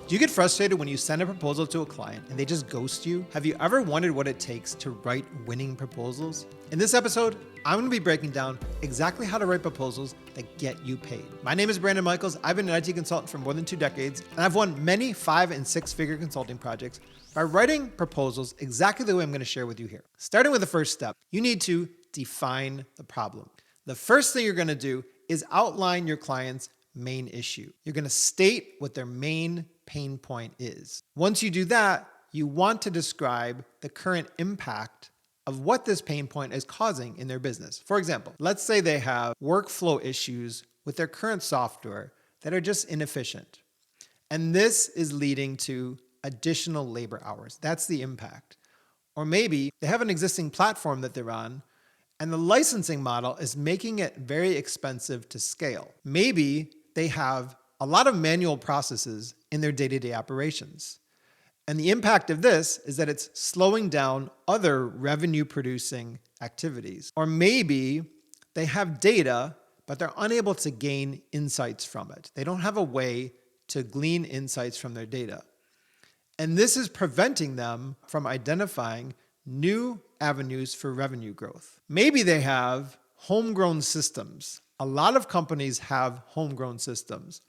Do you get frustrated when you send a proposal to a client and they just ghost you? Have you ever wondered what it takes to write winning proposals? In this episode, I'm going to be breaking down exactly how to write proposals that get you paid. My name is Brandon Michaels. I've been an IT consultant for more than 2 decades, and I've won many 5- and 6-figure consulting projects by writing proposals exactly the way I'm going to share with you here. Starting with the first step, you need to define the problem. The first thing you're going to do is outline your client's main issue. You're going to state what their main pain point is. Once you do that, you want to describe the current impact of what this pain point is causing in their business. For example, let's say they have workflow issues with their current software that are just inefficient. And this is leading to additional labor hours. That's the impact. Or maybe they have an existing platform that they're on, and the licensing model is making it very expensive to scale. Maybe they have a lot of manual processes in their day-to-day operations. And the impact of this is that it's slowing down other revenue-producing activities. Or maybe they have data, but they're unable to gain insights from it. They don't have a way to glean insights from their data. And this is preventing them from identifying new avenues for revenue growth. Maybe they have homegrown systems. A lot of companies have homegrown systems.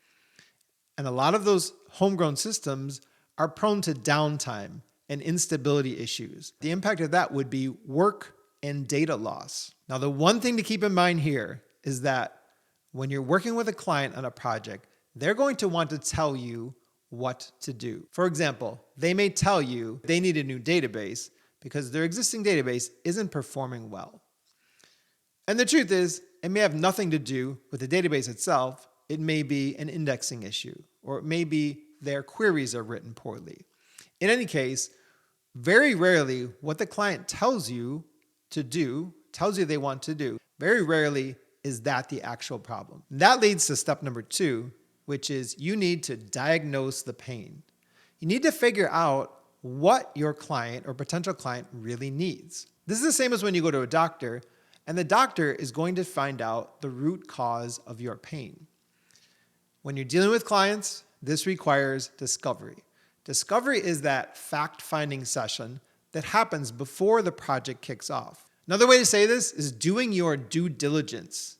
And a lot of those homegrown systems are prone to downtime and instability issues. The impact of that would be work and data loss. Now, the one thing to keep in mind here is that when you're working with a client on a project, they're going to want to tell you what to do. For example, they may tell you they need a new database because their existing database isn't performing well. And the truth is, it may have nothing to do with the database itself. It may be an indexing issue, or it may be their queries are written poorly. In any case, very rarely what the client tells you to do, tells you they want to do, very rarely is that the actual problem. That leads to step number 2, which is you need to diagnose the pain. You need to figure out what your client or potential client really needs. This is the same as when you go to a doctor, and the doctor is going to find out the root cause of your pain. When you're dealing with clients, this requires discovery. Discovery is that fact-finding session that happens before the project kicks off. Another way to say this is doing your due diligence,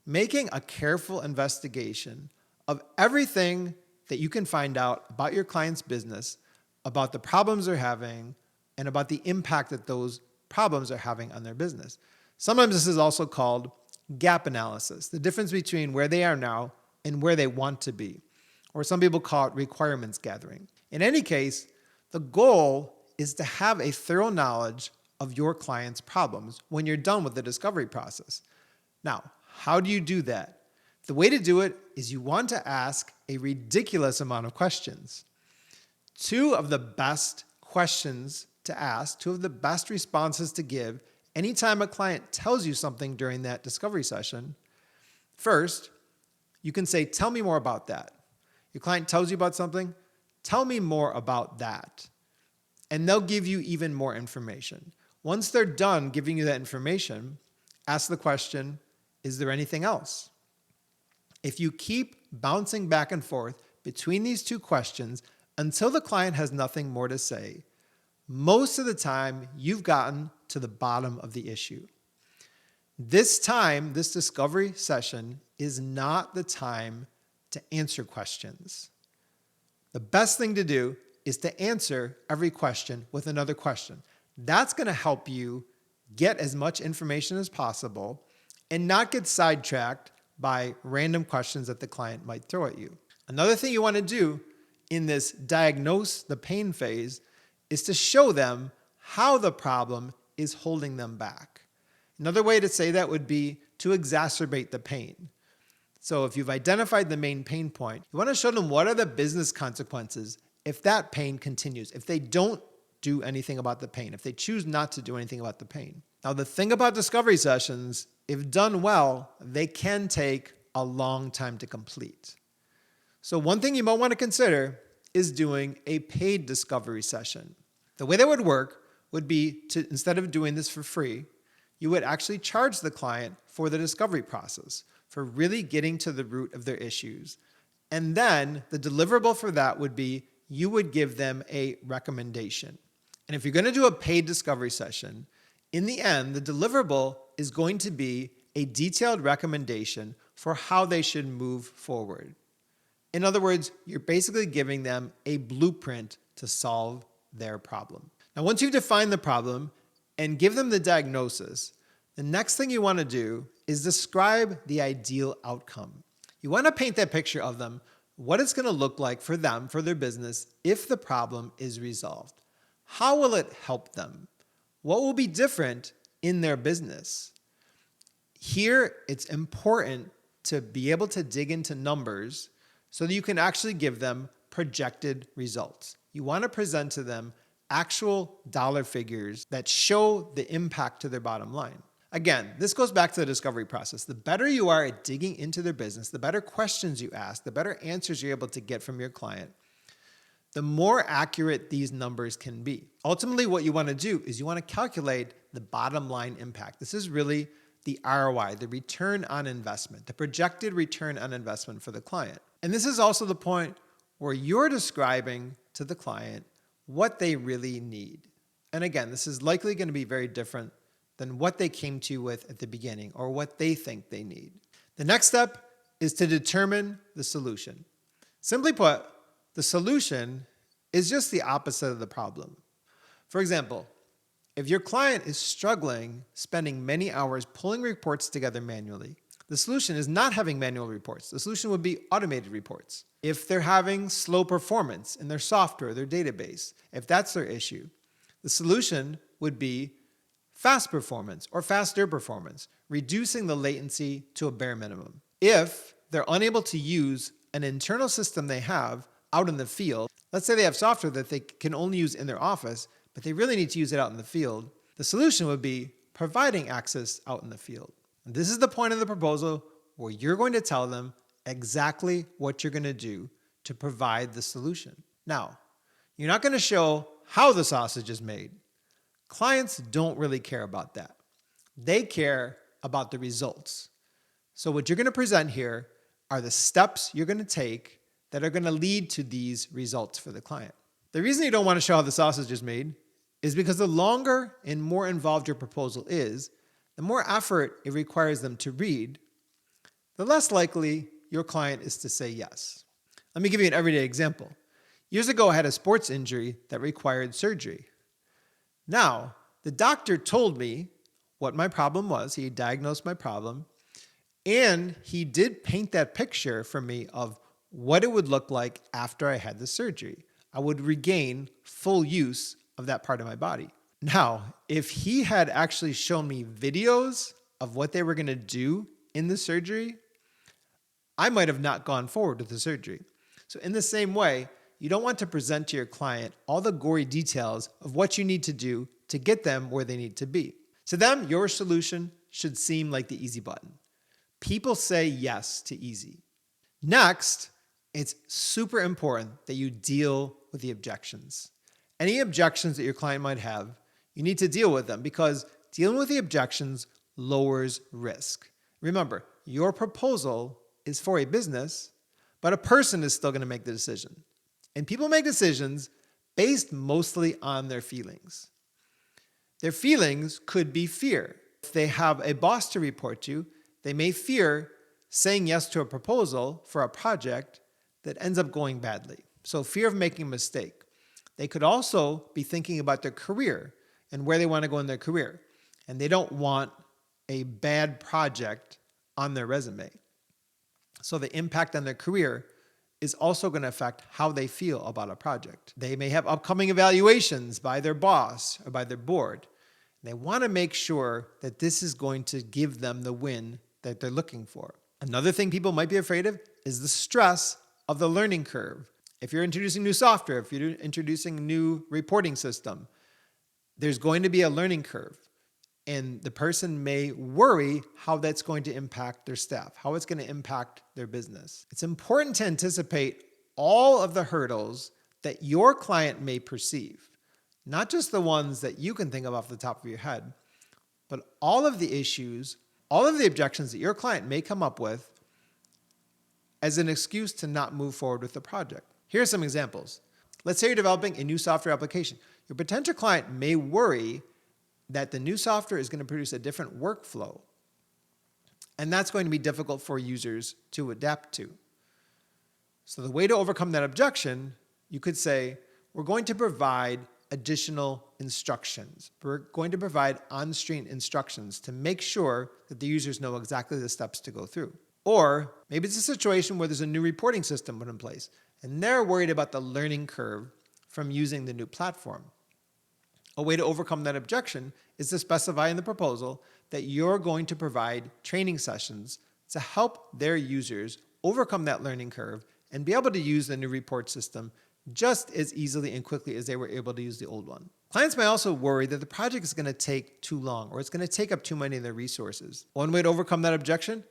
making a careful investigation of everything that you can find out about your client's business, about the problems they're having, and about the impact that those problems are having on their business. Sometimes this is also called gap analysis, the difference between where they are now and where they want to be. Or some people call it requirements gathering. In any case, the goal is to have a thorough knowledge of your client's problems when you're done with the discovery process. Now, how do you do that? The way to do it is you want to ask a ridiculous amount of questions. 2 of the best questions to ask, 2 of the best responses to give anytime a client tells you something during that discovery session. First, you can say, tell me more about that. Your client tells you about something, tell me more about that. And they'll give you even more information. Once they're done giving you that information, ask the question, is there anything else? If you keep bouncing back and forth between these 2 questions until the client has nothing more to say, most of the time you've gotten to the bottom of the issue. This time, this discovery session is not the time to answer questions. The best thing to do is to answer every question with another question. That's going to help you get as much information as possible and not get sidetracked by random questions that the client might throw at you. Another thing you want to do in this diagnose the pain phase is to show them how the problem is holding them back. Another way to say that would be to exacerbate the pain. So if you've identified the main pain point, you want to show them what are the business consequences if that pain continues, if they don't do anything about the pain, if they choose not to do anything about the pain. Now, the thing about discovery sessions, if done well, they can take a long time to complete. So one thing you might want to consider is doing a paid discovery session. The way that would work would be to, instead of doing this for free, you would actually charge the client for the discovery process, for really getting to the root of their issues. And then the deliverable for that would be you would give them a recommendation. And if you're going to do a paid discovery session, in the end, the deliverable is going to be a detailed recommendation for how they should move forward. In other words, you're basically giving them a blueprint to solve their problem. Now, once you've defined the problem and give them the diagnosis, the next thing you want to do is describe the ideal outcome. You want to paint that picture of them, what it's going to look like for them, for their business, if the problem is resolved. How will it help them? What will be different in their business? Here, it's important to be able to dig into numbers so that you can actually give them projected results. You want to present to them actual dollar figures that show the impact to their bottom line. Again, this goes back to the discovery process. The better you are at digging into their business, the better questions you ask, the better answers you're able to get from your client, the more accurate these numbers can be. Ultimately, what you want to do is you want to calculate the bottom line impact. This is really the ROI, the return on investment, the projected return on investment for the client. And this is also the point where you're describing to the client what they really need. And again, this is likely going to be very different than what they came to you with at the beginning or what they think they need. The next step is to determine the solution. Simply put, the solution is just the opposite of the problem. For example, if your client is struggling, spending many hours pulling reports together manually, the solution is not having manual reports. The solution would be automated reports. If they're having slow performance in their software, their database, if that's their issue, the solution would be fast performance or faster performance, reducing the latency to a bare minimum. If they're unable to use an internal system they have out in the field, let's say they have software that they can only use in their office, but they really need to use it out in the field, the solution would be providing access out in the field. And this is the point of the proposal where you're going to tell them exactly what you're going to do to provide the solution. Now, you're not going to show how the sausage is made. Clients don't really care about that. They care about the results. So what you're going to present here are the steps you're going to take that are going to lead to these results for the client. The reason you don't want to show how the sausage is made is because the longer and more involved your proposal is, the more effort it requires them to read, the less likely your client is to say yes. Let me give you an everyday example. Years ago, I had a sports injury that required surgery. Now, the doctor told me what my problem was. He diagnosed my problem, and he did paint that picture for me of what it would look like after I had the surgery. I would regain full use of that part of my body. Now, if he had actually shown me videos of what they were going to do in the surgery, I might have not gone forward with the surgery. So in the same way, you don't want to present to your client all the gory details of what you need to do to get them where they need to be. To them, your solution should seem like the easy button. People say yes to easy. Next, it's super important that you deal with the objections. Any objections that your client might have, you need to deal with them because dealing with the objections lowers risk. Remember, your proposal is for a business, but a person is still going to make the decision. And people make decisions based mostly on their feelings. Their feelings could be fear. If they have a boss to report to, they may fear saying yes to a proposal for a project that ends up going badly. So fear of making a mistake. They could also be thinking about their career and where they want to go in their career. And they don't want a bad project on their resume. So the impact on their career is also going to affect how they feel about a project. They may have upcoming evaluations by their boss or by their board. They want to make sure that this is going to give them the win that they're looking for. Another thing people might be afraid of is the stress of the learning curve. If you're introducing new software, if you're introducing a new reporting system, there's going to be a learning curve. And the person may worry how that's going to impact their staff, how it's going to impact their business. It's important to anticipate all of the hurdles that your client may perceive, not just the ones that you can think of off the top of your head, but all of the issues, all of the objections that your client may come up with as an excuse to not move forward with the project. Here are some examples. Let's say you're developing a new software application. Your potential client may worry that the new software is going to produce a different workflow, and that's going to be difficult for users to adapt to. So the way to overcome that objection, you could say, we're going to provide additional instructions. We're going to provide on-screen instructions to make sure that the users know exactly the steps to go through. Or maybe it's a situation where there's a new reporting system put in place, and they're worried about the learning curve from using the new platform. A way to overcome that objection is to specify in the proposal that you're going to provide training sessions to help their users overcome that learning curve and be able to use the new report system just as easily and quickly as they were able to use the old one. Clients may also worry that the project is going to take too long or it's going to take up too many of their resources. One way to overcome that objection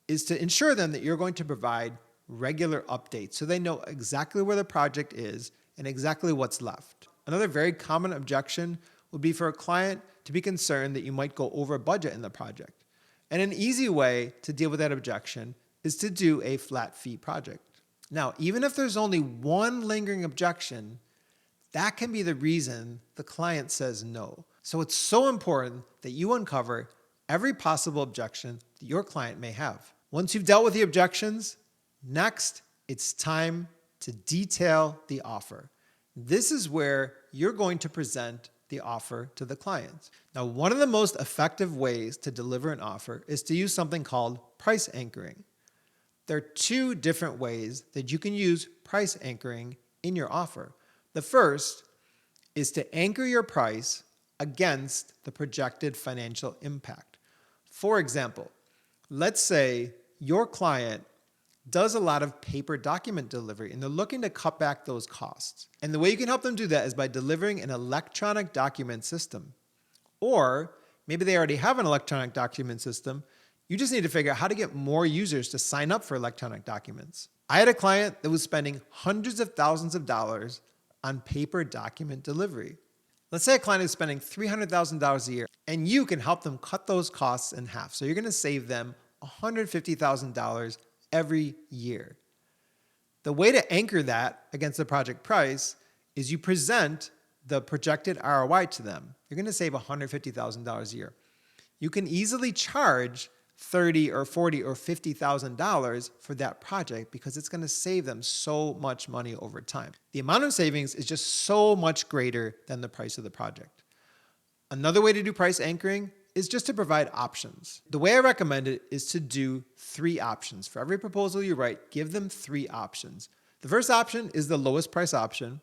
is to ensure them that you're going to provide regular updates so they know exactly where the project is and exactly what's left. Another very common objection would be for a client to be concerned that you might go over budget in the project. And an easy way to deal with that objection is to do a flat fee project. Now, even if there's only one lingering objection, that can be the reason the client says no. So it's so important that you uncover every possible objection that your client may have. Once you've dealt with the objections, next, it's time to detail the offer. This is where you're going to present the offer to the client. Now, one of the most effective ways to deliver an offer is to use something called price anchoring. There are two different ways that you can use price anchoring in your offer. The first is to anchor your price against the projected financial impact. For example, let's say your client does a lot of paper document delivery and they're looking to cut back those costs. And the way you can help them do that is by delivering an electronic document system. Or maybe they already have an electronic document system. You just need to figure out how to get more users to sign up for electronic documents. I had a client that was spending hundreds of thousands of dollars on paper document delivery. Let's say a client is spending $300,000 a year and you can help them cut those costs in half. So you're going to save them $150,000 every year. The way to anchor that against the project price is you present the projected ROI to them. You're going to save $150,000 a year. You can easily charge $30,000 or $40,000 or $50,000 for that project because it's going to save them so much money over time. The amount of savings is just so much greater than the price of the project. Another way to do price anchoring is just to provide options. The way I recommend it is to do 3 options. For every proposal you write, give them 3 options. The first option is the lowest price option,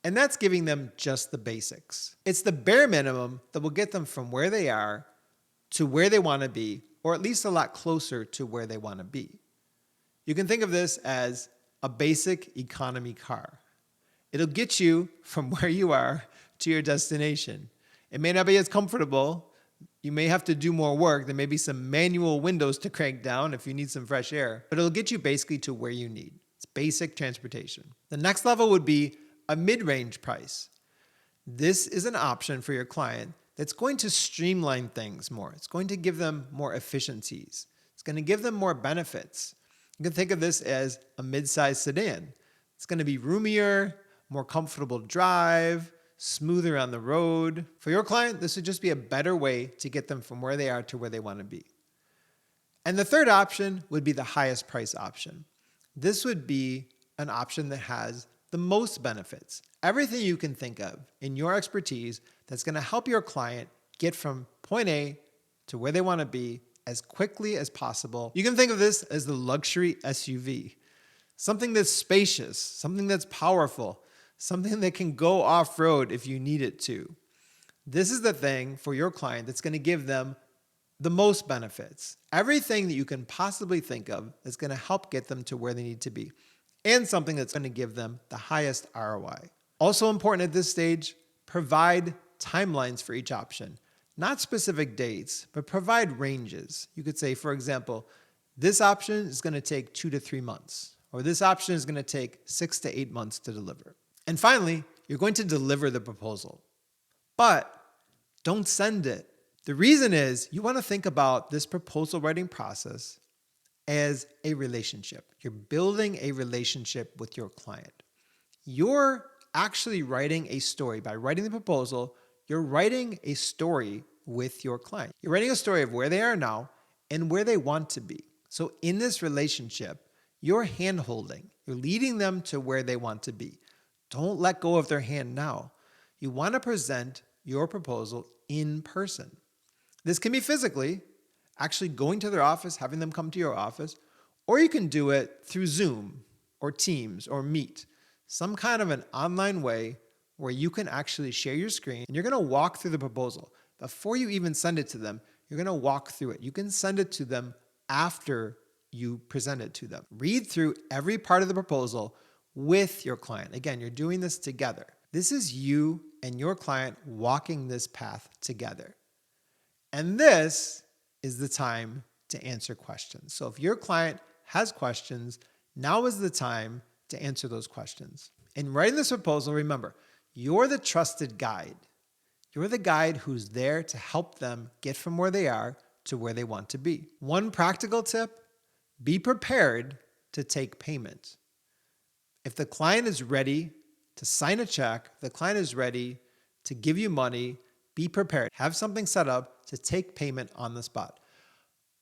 and that's giving them just the basics. It's the bare minimum that will get them from where they are to where they want to be, or at least a lot closer to where they want to be. You can think of this as a basic economy car. It'll get you from where you are to your destination. It may not be as comfortable. You may have to do more work. There may be some manual windows to crank down if you need some fresh air, but it'll get you basically to where you need. It's basic transportation. The next level would be a mid-range price. This is an option for your client that's going to streamline things more. It's going to give them more efficiencies. It's going to give them more benefits. You can think of this as a mid-sized sedan. It's going to be roomier, more comfortable drive, smoother on the road. For your client, this would just be a better way to get them from where they are to where they want to be. And the third option would be the highest price option. This would be an option that has the most benefits. Everything you can think of in your expertise that's going to help your client get from point A to where they want to be as quickly as possible. You can think of this as the luxury SUV. Something that's spacious, something that's powerful, something that can go off-road if you need it to. This is the thing for your client that's going to give them the most benefits. Everything that you can possibly think of is going to help get them to where they need to be, and something that's going to give them the highest ROI. Also important at this stage, provide timelines for each option. Not specific dates, but provide ranges. You could say, for example, this option is going to take 2 to 3 months, or this option is going to take 6 to 8 months to deliver. And finally, you're going to deliver the proposal, but don't send it. The reason is you want to think about this proposal writing process as a relationship. You're building a relationship with your client. Your actually writing a story. By writing the proposal, you're writing a story with your client. You're writing a story of where they are now and where they want to be. So in this relationship, you're hand-holding. You're leading them to where they want to be. Don't let go of their hand now. You want to present your proposal in person. This can be physically, actually going to their office, having them come to your office, or you can do it through Zoom or Teams or Meet, some kind of an online way where you can actually share your screen and you're going to walk through the proposal. Before you even send it to them, you're going to walk through it. You can send it to them after you present it to them. Read through every part of the proposal with your client. Again, you're doing this together. This is you and your client walking this path together. And this is the time to answer questions. So if your client has questions, now is the time to answer those questions. In writing this proposal, remember, you're the trusted guide. You're the guide who's there to help them get from where they are to where they want to be. One practical tip, be prepared to take payment. If the client is ready to sign a check, the client is ready to give you money, be prepared. Have something set up to take payment on the spot.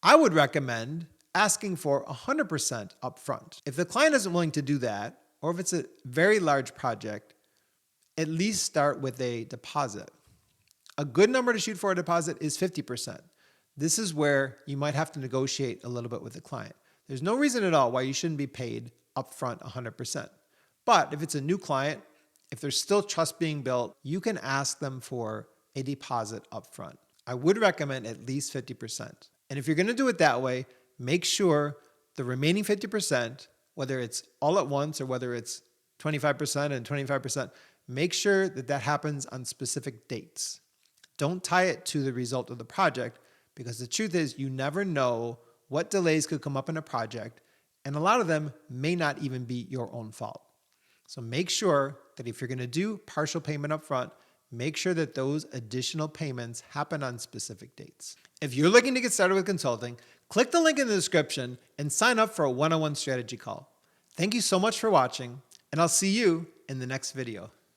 I would recommend asking for 100% upfront. If the client isn't willing to do that, or if it's a very large project, at least start with a deposit. A good number to shoot for a deposit is 50%. This is where you might have to negotiate a little bit with the client. There's no reason at all why you shouldn't be paid upfront 100%. But if it's a new client, if there's still trust being built, you can ask them for a deposit upfront. I would recommend at least 50%. And if you're going to do it that way, make sure the remaining 50%, whether it's all at once or whether it's 25% and 25%, make sure that that happens on specific dates. Don't tie it to the result of the project, because the truth is you never know what delays could come up in a project, and a lot of them may not even be your own fault. So make sure that if you're going to do partial payment up front, make sure that those additional payments happen on specific dates. If you're looking to get started with consulting, click the link in the description and sign up for a one-on-one strategy call. Thank you so much for watching, and I'll see you in the next video.